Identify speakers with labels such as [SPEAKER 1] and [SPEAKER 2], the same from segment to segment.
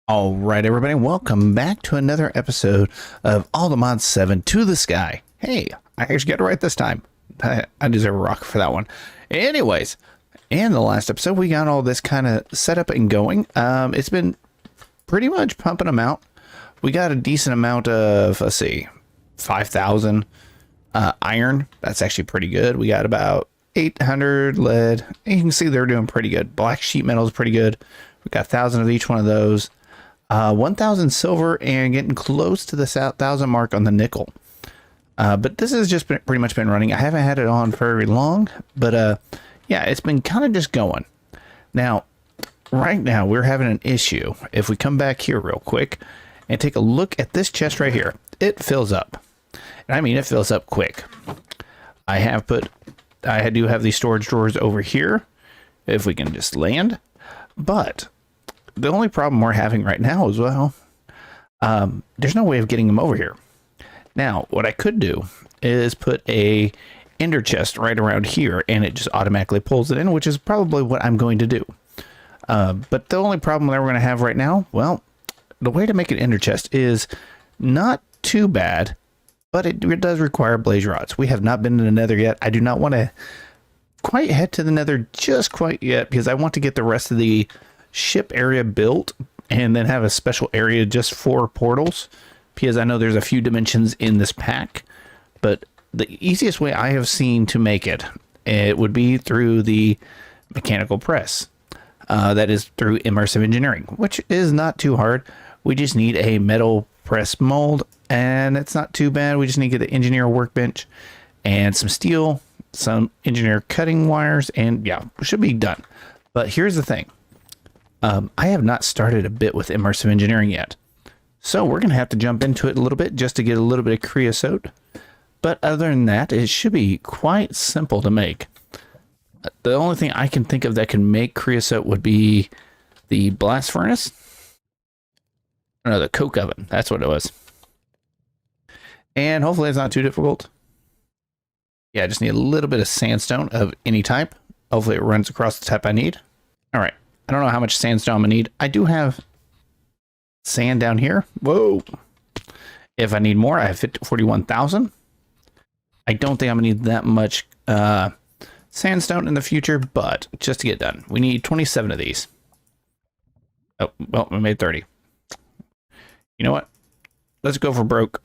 [SPEAKER 1] All right, everybody, welcome back to another episode of All the Mods 7 to the Sky. Hey, I actually got it right this time. I deserve a rock for that one. Anyways, in the last episode, we got all this kind of set up and going. It's been pretty much pumping them out. We got a decent amount of, 5,000 iron. That's actually pretty good. We got about 800 lead. And you can see they're doing pretty good. Black sheet metal is pretty good. We got 1,000 of each one of those. 1,000 silver and getting close to the 1,000 mark on the nickel. But this has just pretty much been running. I haven't had it on for very long, but yeah, it's been kind of just going. Now, right now, we're having an issue. If we come back here real quick and take a look at this chest right here, it fills up. And I mean, it fills up quick. I do have these storage drawers over here, if we can just land. But the only problem we're having right now is, well, there's no way of getting them over here. Now, what I could do is put a ender chest right around here, and it just automatically pulls it in, which is probably what I'm going to do. But the only problem that we're going to have right now, well, the way to make an ender chest is not too bad, but it does require blaze rods. We have not been to the nether yet. I do not want to quite head to the nether just quite yet, because I want to get the rest of the ship area built and then have a special area just for portals, because I know there's a few dimensions in this pack. But the easiest way I have seen to make it would be through the mechanical press. That is through immersive engineering, which is not too hard. We just need a metal press mold, and it's not too bad. We just need to get an engineer workbench and some steel, some engineer cutting wires, and yeah, we should be done. But here's the thing. I have not started a bit with immersive engineering yet. So we're going to have to jump into it a little bit just to get a little bit of creosote. But other than that, it should be quite simple to make. The only thing I can think of that can make creosote would be the blast furnace. No, the coke oven. That's what it was. And hopefully it's not too difficult. Yeah, I just need a little bit of sandstone of any type. Hopefully it runs across the type I need. All right. I don't know how much sandstone I'm going to need. I do have sand down here. Whoa. If I need more, I have 41,000. I don't think I'm going to need that much sandstone in the future, but just to get done, we need 27 of these. Oh, well, we made 30. You know what? Let's go for broke.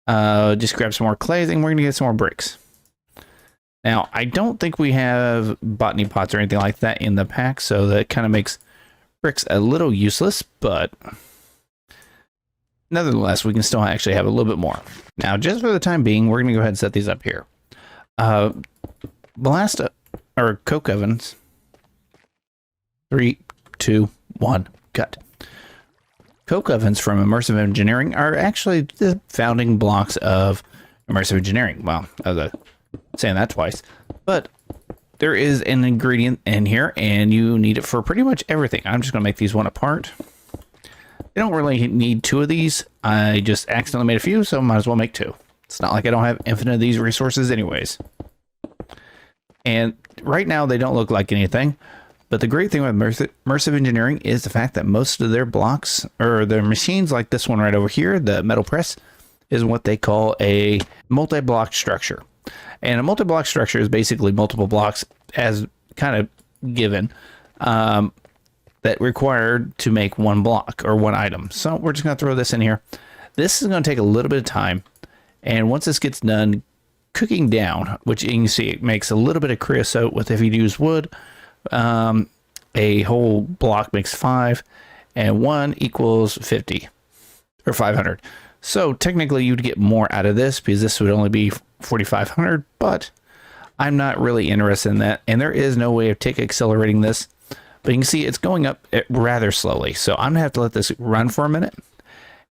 [SPEAKER 1] Just grab some more clays and we're going to get some more bricks. Now, I don't think we have botany pots or anything like that in the pack, so that kind of makes bricks a little useless, but nevertheless, we can still actually have a little bit more. Now, just for the time being, we're going to go ahead and set these up here. Blast or coke ovens. 3, 2, 1, cut. Coke ovens from immersive engineering are actually the founding blocks of immersive engineering. Well, saying that twice, but there is an ingredient in here and you need it for pretty much everything. I'm just going to make these one apart. They don't really need two of these. I just accidentally made a few, so might as well make two. It's not like I don't have infinite of these resources anyways. And right now they don't look like anything, but the great thing with immersive engineering is the fact that most of their blocks, or their machines like this one right over here, the metal press, is what they call a multi-block structure. And a multi-block structure is basically multiple blocks as kind of given that required to make one block or one item. So we're just going to throw this in here. This is going to take a little bit of time. And once this gets done cooking down, which you can see it makes a little bit of creosote with, if you use wood, a whole block makes 5 and 1 equals 50 or 500. So technically you'd get more out of this because this would only be 4,500, but I'm not really interested in that. And there is no way of accelerating this, but you can see it's going up rather slowly. So I'm gonna have to let this run for a minute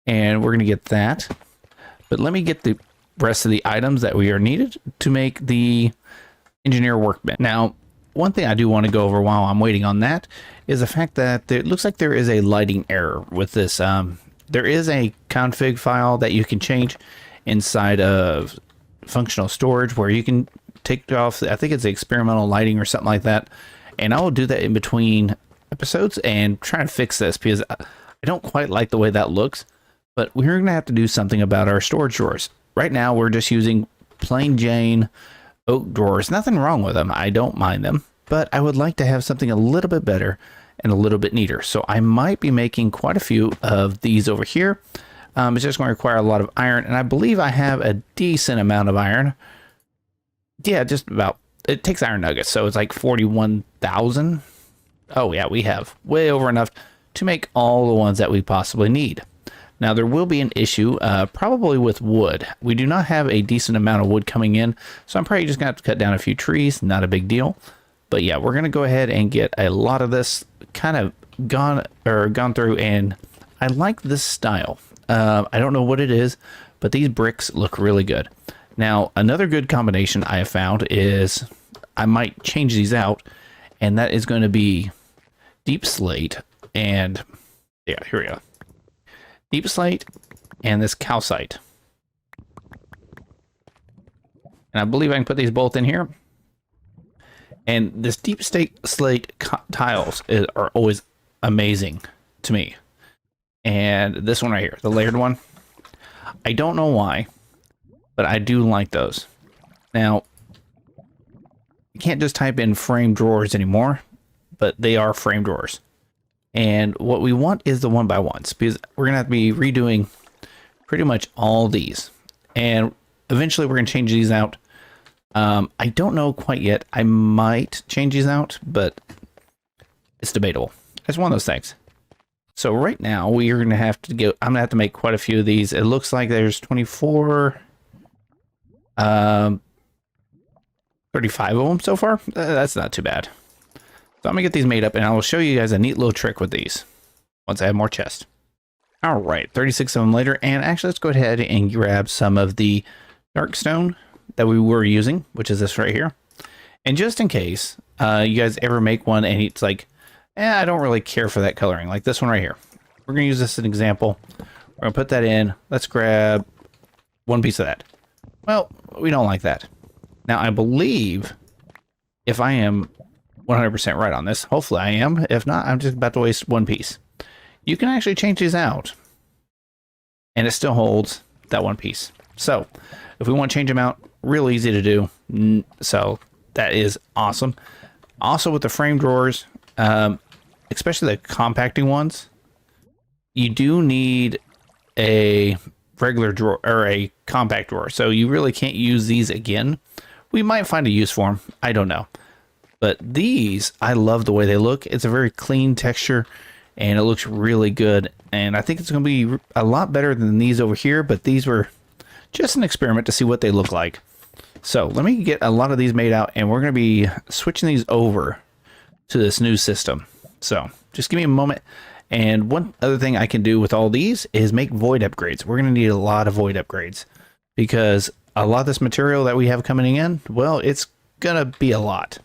[SPEAKER 1] and we're gonna get that. But let me get the rest of the items that we are needed to make the engineer workbench. Now, one thing I do want to go over while I'm waiting on that is the fact that it looks like there is a lighting error with this. There is a config file that you can change inside of functional storage where you can take off, I think it's the experimental lighting or something like that. And I will do that in between episodes and try to fix this, because I don't quite like the way that looks. But we're going to have to do something about our storage drawers. Right now, we're just using plain Jane oak drawers. Nothing wrong with them. I don't mind them. But I would like to have something a little bit better and a little bit neater. So I might be making quite a few of these over here. It's just going to require a lot of iron. And I believe I have a decent amount of iron. Yeah, just about. It takes iron nuggets. So it's like 41,000. Oh, yeah, we have way over enough to make all the ones that we possibly need. Now, there will be an issue, probably with wood. We do not have a decent amount of wood coming in, so I'm probably just going to have to cut down a few trees. Not a big deal. But yeah, we're going to go ahead and get a lot of this kind of gone through, and I like this style. I don't know what it is, but these bricks look really good. Now, another good combination I have found is I might change these out, and that is going to be deep slate and, yeah, here we go. Deep slate and this calcite. And I believe I can put these both in here. And this deep slate tiles are always amazing to me. And this one right here, the layered one, I don't know why, but I do like those. Now, you can't just type in frame drawers anymore, but they are frame drawers. And what we want is the 1x1s, because we're going to have to be redoing pretty much all these. And eventually we're going to change these out. I don't know quite yet. I might change these out, but it's debatable. It's one of those things. So right now we are going to have to go. I'm going to have to make quite a few of these. It looks like there's 24, 35 of them so far. That's not too bad. So I'm going to get these made up, and I will show you guys a neat little trick with these once I have more chests. All right, 36 of them later, and actually let's go ahead and grab some of the dark stone that we were using, which is this right here. And just in case you guys ever make one and it's like, I don't really care for that coloring, like this one right here. We're going to use this as an example. We're going to put that in. Let's grab one piece of that. Well, we don't like that. Now, I believe if I am 100% right on this, hopefully I am. If not, I'm just about to waste one piece. You can actually change these out, and it still holds that one piece. So if we want to change them out, real easy to do. So that is awesome. Also with the frame drawers, especially the compacting ones, you do need a regular drawer or a compact drawer. So you really can't use these again. We might find a use for them. I don't know. But these, I love the way they look. It's a very clean texture, and it looks really good. And I think it's going to be a lot better than these over here, but these were just an experiment to see what they look like. So let me get a lot of these made out, and we're going to be switching these over to this new system. So just give me a moment. And one other thing I can do with all these is make void upgrades. We're going to need a lot of void upgrades, because a lot of this material that we have coming in, well, it's going to be a lot.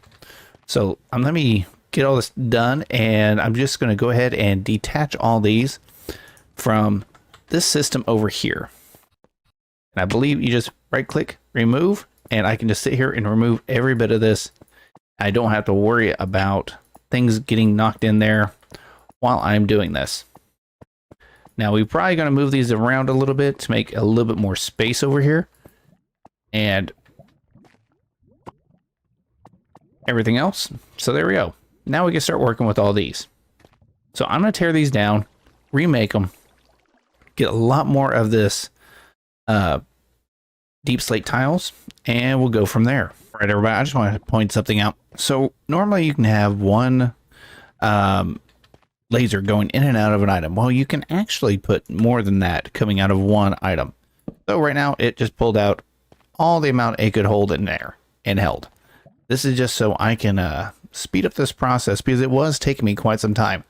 [SPEAKER 1] So let me get all this done, and I'm just going to go ahead and detach all these from this system over here. And I believe you just right click, remove, and I can just sit here and remove every bit of this. I don't have to worry about things getting knocked in there while I'm doing this. Now we're probably going to move these around a little bit to make a little bit more space over here. And everything else. So there we go. Now we can start working with all these. So I'm going to tear these down, remake them, get a lot more of this deep slate tiles, and we'll go from there. All right, everybody, I just want to point something out. So normally you can have one laser going in and out of an item. Well, you can actually put more than that coming out of one item. So right now it just pulled out all the amount it could hold in there and held. This is just so I can speed up this process, because it was taking me quite some time.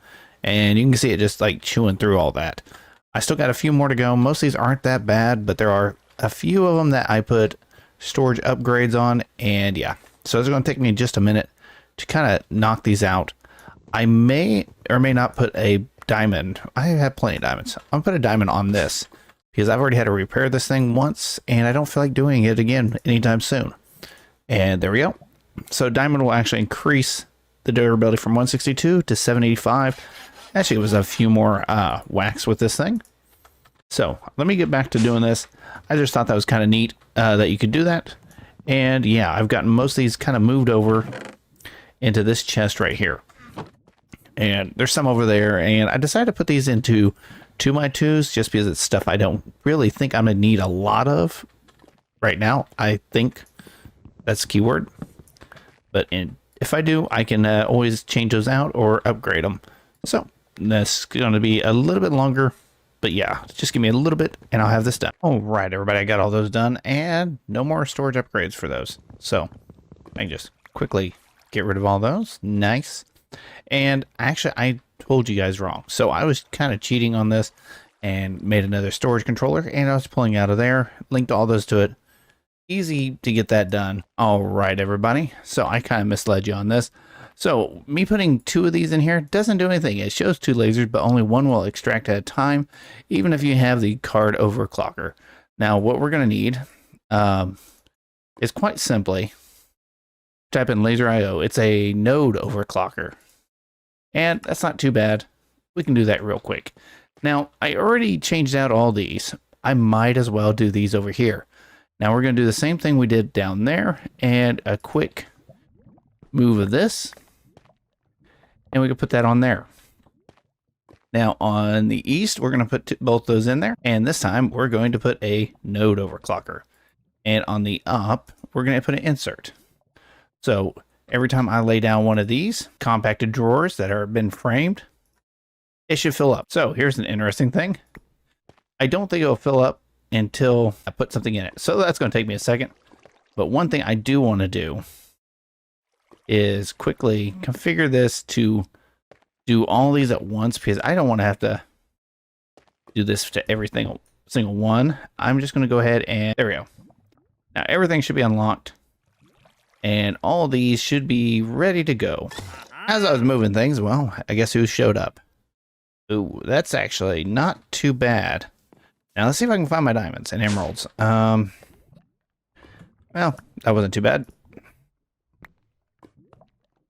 [SPEAKER 1] And you can see it just like chewing through all that. I still got a few more to go. Most of these aren't that bad, but there are a few of them that I put storage upgrades on. And yeah, so it's going to take me just a minute to kind of knock these out. I may or may not put a diamond. I have plenty of diamonds. I'm going to put a diamond on this, because I've already had to repair this thing once, and I don't feel like doing it again anytime soon. And there we go. So diamond will actually increase the durability from 162 to 785. Actually, it was a few more whacks with this thing. So let me get back to doing this. I just thought that was kind of neat that you could do that. And yeah, I've gotten most of these kind of moved over into this chest right here. And there's some over there. And I decided to put these into 2x2s just because it's stuff I don't really think I'm going to need a lot of right now. I think that's the keyword. But if I do, I can always change those out or upgrade them. So that's going to be a little bit longer. But yeah, just give me a little bit and I'll have this done. All right, everybody, I got all those done and no more storage upgrades for those. So I can just quickly get rid of all those. Nice. And actually, I told you guys wrong. So I was kind of cheating on this and made another storage controller and I was pulling out of there, linked all those to it. Easy to get that done. All right, everybody. So I kind of misled you on this. So me putting 2 of these in here doesn't do anything. It shows 2 lasers, but only 1 will extract at a time, even if you have the card overclocker. Now, what we're going to need is quite simply type in laser IO. It's a node overclocker. And that's not too bad. We can do that real quick. Now, I already changed out all these. I might as well do these over here. Now, we're going to do the same thing we did down there and a quick move of this. And we can put that on there. Now on the east, we're going to put both those in there. And this time we're going to put a node overclocker. And on the up, we're going to put an insert. So every time I lay down one of these compacted drawers that are been framed, it should fill up. So here's an interesting thing. I don't think it'll fill up until I put something in it. So that's going to take me a second. But one thing I do want to do is quickly configure this to do all these at once because I don't want to have to do this to every single one. I'm just going to go ahead and there we go. Now everything should be unlocked and all these should be ready to go. As I was moving things, well, I guess who showed up? Ooh, that's actually not too bad. Now let's see if I can find my diamonds and emeralds. Well, that wasn't too bad.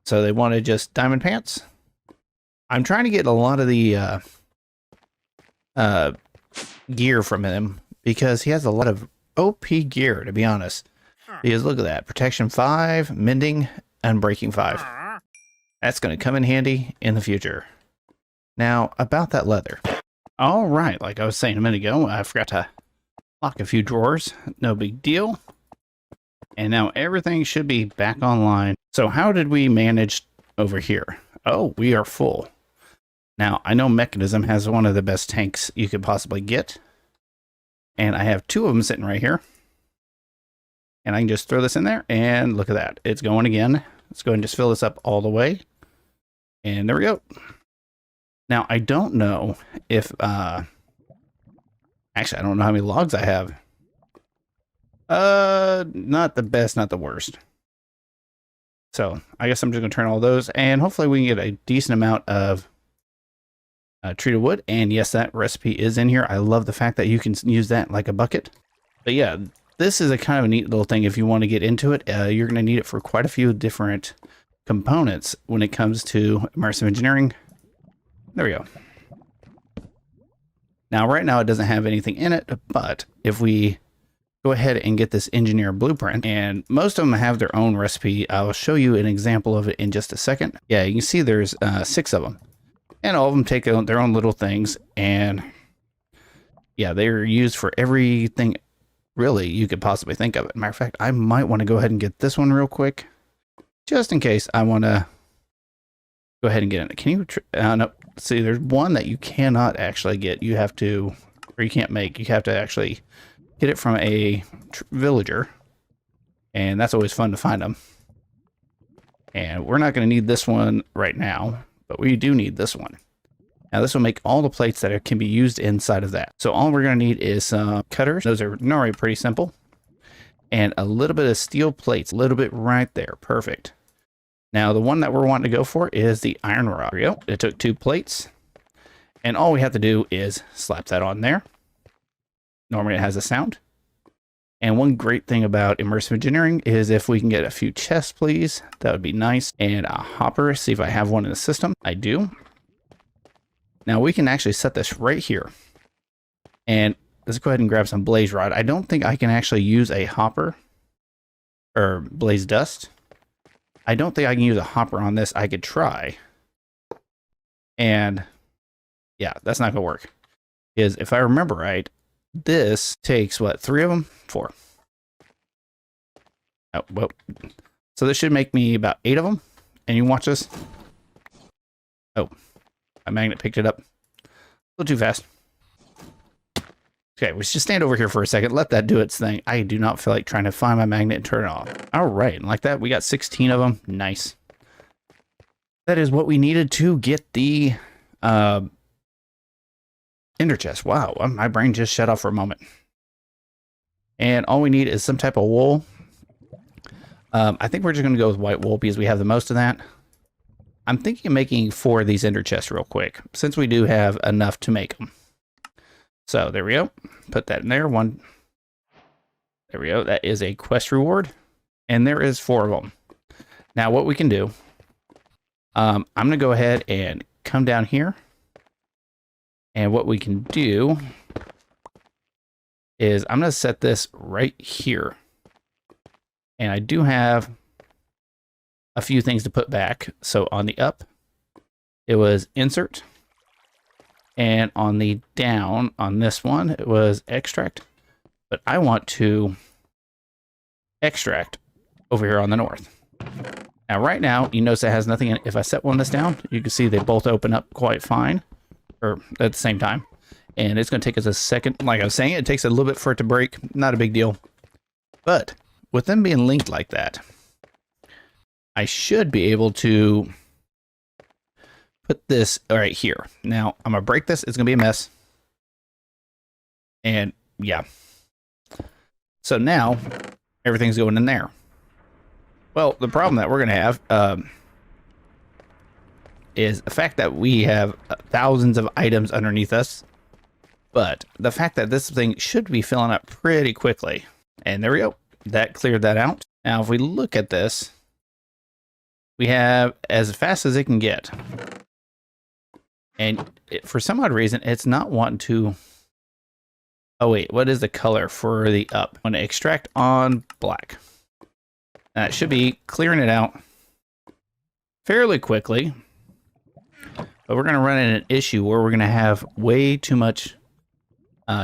[SPEAKER 1] So they wanted just diamond pants. I'm trying to get a lot of the gear from him because he has a lot of OP gear, to be honest. Because look at that. Protection 5, mending, and breaking 5. That's going to come in handy in the future. Now, about that leather. All right, like I was saying a minute ago, I forgot to lock a few drawers. No big deal. And now everything should be back online. So how did we manage over here? Oh, we are full. Now, I know Mechanism has one of the best tanks you could possibly get. And I have 2 of them sitting right here. And I can just throw this in there and look at that. It's going again. Let's go ahead and just fill this up all the way. And there we go. Now, I don't know if, actually, I don't know how many logs I have. Not the best, not the worst. So I guess I'm just gonna turn all those and hopefully we can get a decent amount of treated wood. And yes, that recipe is in here. I love the fact that you can use that like a bucket. But yeah, this is a kind of a neat little thing. If you want to get into it, you're gonna need it for quite a few different components when it comes to immersive engineering. There we go. Now, right now it doesn't have anything in it, but if we go ahead and get this engineer blueprint, and most of them have their own recipe. I'll show you an example of it in just a second. Yeah, you can see there's 6 of them, and all of them take their own little things, and yeah, they're used for everything really you could possibly think of it. Matter of fact, I might want to go ahead and get this one real quick, just in case I want to go ahead and get it. Can you? No, see, there's one that you cannot actually get. You have to, or you can't make. You have to actually get it from a villager, and that's always fun to find them. And we're not going to need this one right now, but we do need this one. Now this will make all the plates that can be used inside of that. So all we're going to need is some cutters. Those are normally pretty simple. And a little bit of steel plates, a little bit right there. Perfect. Now the one that we're wanting to go for is the iron rod. There we go. It took 2 plates. And all we have to do is slap that on there. Normally it has a sound. And one great thing about immersive engineering is if we can get a few chests, please, that would be nice. And a hopper, see if I have one in the system. I do. Now we can actually set this right here. And let's go ahead and grab some blaze rod. I don't think I can actually use a hopper or blaze dust. I don't think I can use a hopper on this. I could try. And yeah, that's not gonna work. Because if I remember right, this takes what, 3 of them? 4. Oh, well. So this should make me about 8 of them. And you watch this. Oh, my magnet picked it up. A little too fast. Okay, we just stand over here for a second. Let that do its thing. I do not feel like trying to find my magnet and turn it off. All right, like that, we got 16 of them. Nice. That is what we needed to get the ender chest. Wow, my brain just shut off for a moment. And all we need is some type of wool. I think we're just going to go with white wool because we have the most of that. I'm thinking of making 4 of these ender chests real quick, since we do have enough to make them. So there we go. Put that in there. 1. There we go. That is a quest reward. And there is 4 of them. Now what we can do, I'm going to go ahead and come down here. And what we can do is I'm going to set this right here. And I do have a few things to put back. So on the up, it was insert. And on the down, on this one, it was extract. But I want to extract over here on the north. Now, right now, you notice it has nothing in it. If I set one of this down, you can see they both open up quite fine, or at the same time. And it's going to take us a second. Like I was saying, it takes a little bit for it to break. Not a big deal. But with them being linked like that, I should be able to put this right here. Now, I'm going to break this. It's going to be a mess. And yeah. So now, everything's going in there. Well, the problem that we're going to have is the fact that we have thousands of items underneath us. But the fact that this thing should be filling up pretty quickly. And there we go. That cleared that out. Now, if we look at this, we have as fast as it can get. And for some odd reason, it's not wanting to... Oh, wait. What is the color for the up? I'm going to extract on black. That should be clearing it out fairly quickly. But we're going to run into an issue where we're going to have way too much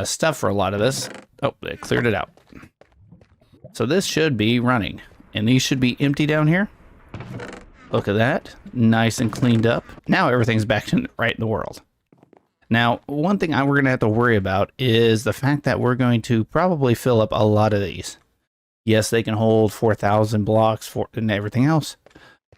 [SPEAKER 1] stuff for a lot of this. Oh, it cleared it out. So this should be running. And these should be empty down here. Look at that. Nice and cleaned up. Now everything's back to right in the world. Now, one thing we're going to have to worry about is the fact that we're going to probably fill up a lot of these. Yes, they can hold 4,000 blocks and everything else.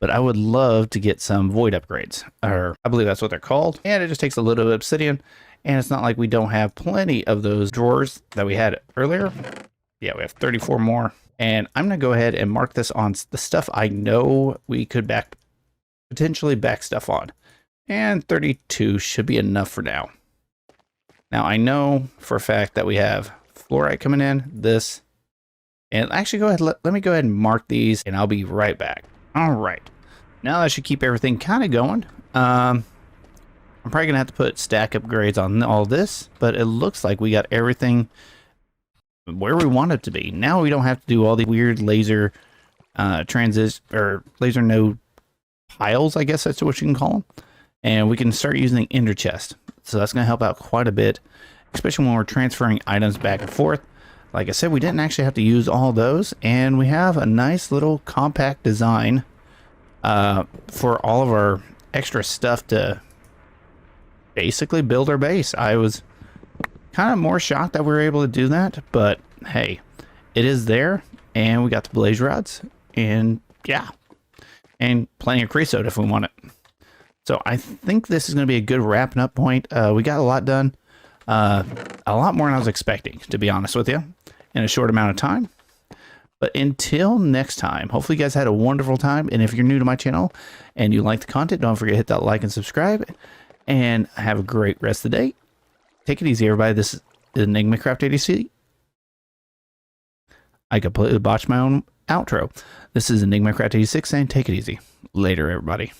[SPEAKER 1] But I would love to get some void upgrades. Or I believe that's what they're called. And it just takes a little bit of obsidian. And it's not like we don't have plenty of those drawers that we had earlier. Yeah, we have 34 more. And I'm going to go ahead and mark this on the stuff I know we could potentially back stuff on. And 32 should be enough for now. Now, I know for a fact that we have fluorite coming in, this. And actually, go ahead, let me go ahead and mark these, and I'll be right back. All right. Now that should keep everything kind of going. I'm probably going to have to put stack upgrades on all this, but it looks like we got everything where we want it to be. Now we don't have to do all the weird laser laser node piles, I guess that's what you can call them. And we can start using the ender chest. So that's going to help out quite a bit, especially when we're transferring items back and forth. Like I said, we didn't actually have to use all those, and we have a nice little compact design for all of our extra stuff to basically build our base. I was kind of more shocked that we were able to do that, but hey, it is there, and we got the blaze rods, and yeah, and plenty of creosote if we want it. So I think this is going to be a good wrapping up point. We got a lot done, a lot more than I was expecting, to be honest with you, in a short amount of time. But until next time, hopefully you guys had a wonderful time. And if you're new to my channel and you like the content, don't forget to hit that like and subscribe. And have a great rest of the day. Take it easy, everybody. This is EnigmaCraft 86. I completely botched my own outro. This is Enigma Crat 86 saying take it easy. Later, everybody.